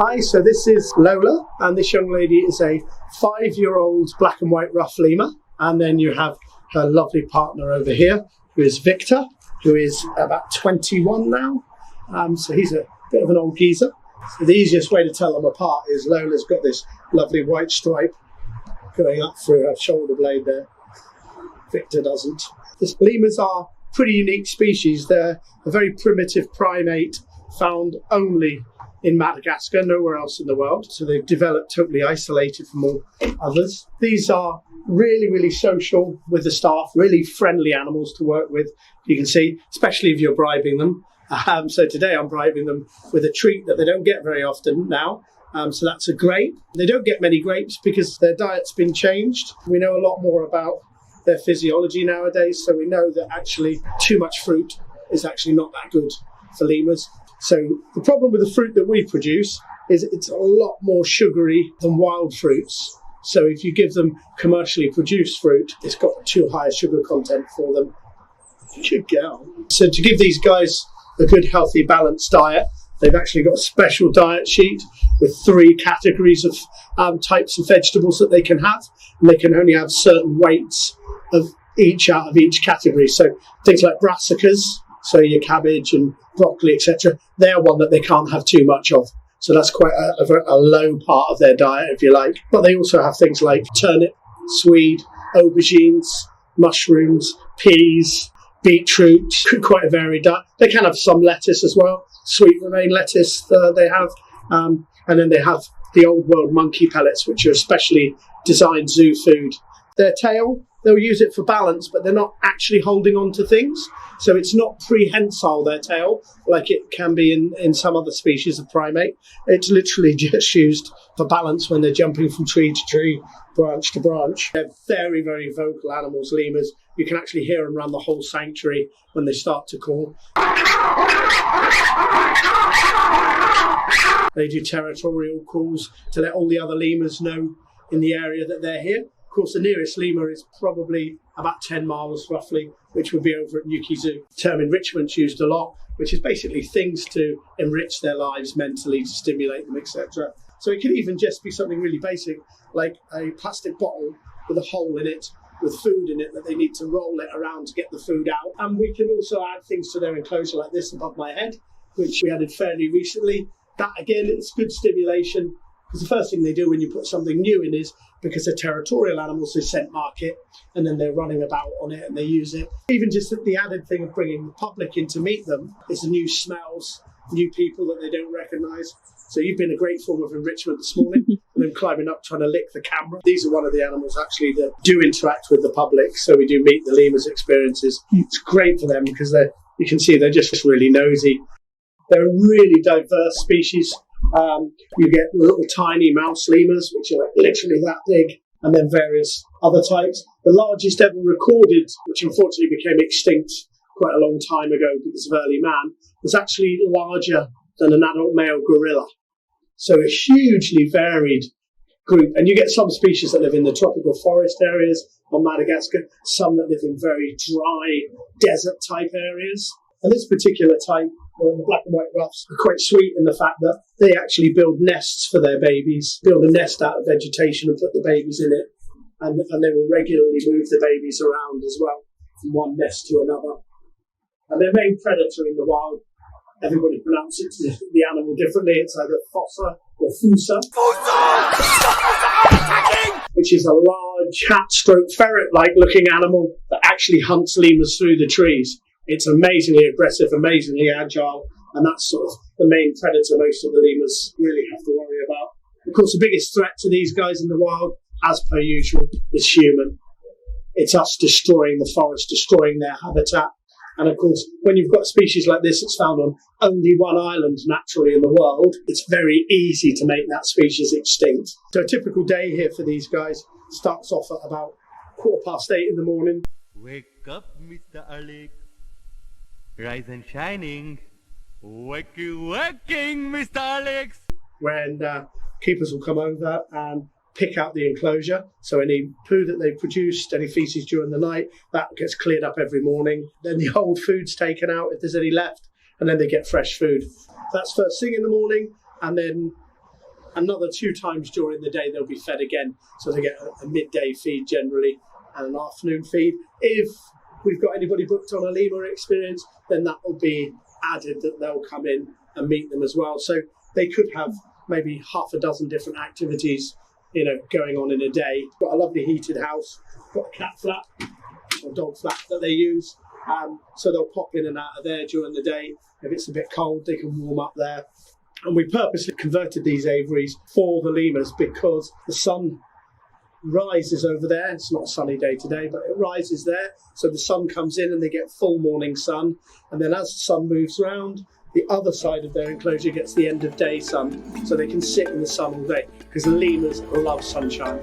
Hi, so this is Lola, and this young lady is a 5-year-old black and white rough lemur. And then you have her lovely partner over here, who is Victor, who is about 21 now. So he's a bit of an old geezer. So the easiest way to tell them apart is Lola's got this lovely white stripe going up through her shoulder blade there. Victor doesn't. The lemurs are pretty unique species. They're a very primitive primate found only in Madagascar, nowhere else in the world. So they've developed totally isolated from all others. These are really, really social with the staff, really friendly animals to work with, you can see, especially if you're bribing them. So today I'm bribing them with a treat that they don't get very often now. So that's a grape. They don't get many grapes because their diet's been changed. We know a lot more about their physiology nowadays, so we know that actually too much fruit is actually not that good for lemurs. So the problem with the fruit that we produce is it's a lot more sugary than wild fruits. So if you give them commercially produced fruit, it's got too high a sugar content for them. Good girl. So to give these guys a good, healthy, balanced diet, they've actually got a special diet sheet with 3 categories of types of vegetables that they can have. And they can only have certain weights of each out of each category. So things like brassicas, so your cabbage and broccoli, etc., they're one that they can't have too much of. So that's quite a low part of their diet, if you like. But they also have things like turnip, swede, aubergines, mushrooms, peas, beetroot, quite a varied diet. They can have some lettuce as well, sweet romaine lettuce they have. And then they have the old world monkey pellets, which are especially designed zoo food. Their tail, they'll use it for balance, but they're not actually holding on to things. So it's not prehensile, their tail, like it can be in some other species of primate. It's literally just used for balance when they're jumping from tree to tree, branch to branch. They're very, very vocal animals, lemurs. You can actually hear them around the whole sanctuary when they start to call. They do territorial calls to let all the other lemurs know in the area that they're here. Of course, the nearest lemur is probably about 10 miles roughly, which would be over at Newquay Zoo. The term enrichment's used a lot, which is basically things to enrich their lives mentally, to stimulate them, etc. So it could even just be something really basic, like a plastic bottle with a hole in it, with food in it that they need to roll it around to get the food out. And we can also add things to their enclosure like this above my head, which we added fairly recently. That, again, it's good stimulation, because the first thing they do when you put something new in is, because they're territorial animals, they scent mark it, and then they're running about on it and they use it. Even just the added thing of bringing the public in to meet them is the new smells, new people that they don't recognise. So you've been a great form of enrichment this morning, and then climbing up trying to lick the camera. These are one of the animals actually that do interact with the public, so we do meet the lemurs experiences. It's great for them because you can see they're just really nosy. They're a really diverse species. You get little tiny mouse lemurs, which are literally that big, and then various other types. The largest ever recorded, which unfortunately became extinct quite a long time ago because of early man, was actually larger than an adult male gorilla. So a hugely varied group. And you get some species that live in the tropical forest areas on Madagascar, some that live in very dry desert type areas. And this particular type, the black and white ruffs, are quite sweet in the fact that they actually build nests for their babies, build a nest out of vegetation and put the babies in it. And they will regularly move the babies around as well, from one nest to another. And their main predator in the wild, everybody pronounces the animal differently. It's either fossa or fusa. Which is a large cat-stroke ferret-like looking animal that actually hunts lemurs through the trees. It's amazingly aggressive, amazingly agile, and that's sort of the main predator most of the lemurs really have to worry about. Of course, the biggest threat to these guys in the wild, as per usual, is human. It's us destroying the forest, destroying their habitat. And of course, when you've got a species like this that's found on only one island naturally in the world, it's very easy to make that species extinct. So a typical day here for these guys starts off at about 8:15 in the morning. Wake up, Mr. Alex. Rise and shining. Waking, Mr. Alex. When keepers will come over and pick out the enclosure. So any poo that they've produced, any feces during the night, that gets cleared up every morning. Then the old food's taken out if there's any left, and then they get fresh food. That's first thing in the morning, and then Another 2 times during the day they'll be fed again, so they get a midday feed generally and an afternoon feed. If we've got anybody booked on a lemur experience, then that will be added, that they'll come in and meet them as well. So they could have maybe half a dozen different activities, going on in a day. Got a lovely heated house, got a cat flap or dog flap that they use. So they'll pop in and out of there during the day. If it's a bit cold, they can warm up there. And we purposely converted these aviaries for the lemurs because the sun rises over there. It's not a sunny day today, but it rises there. So the sun comes in and they get full morning sun. And then as the sun moves around, the other side of their enclosure gets the end of day sun. So they can sit in the sun all day because lemurs love sunshine.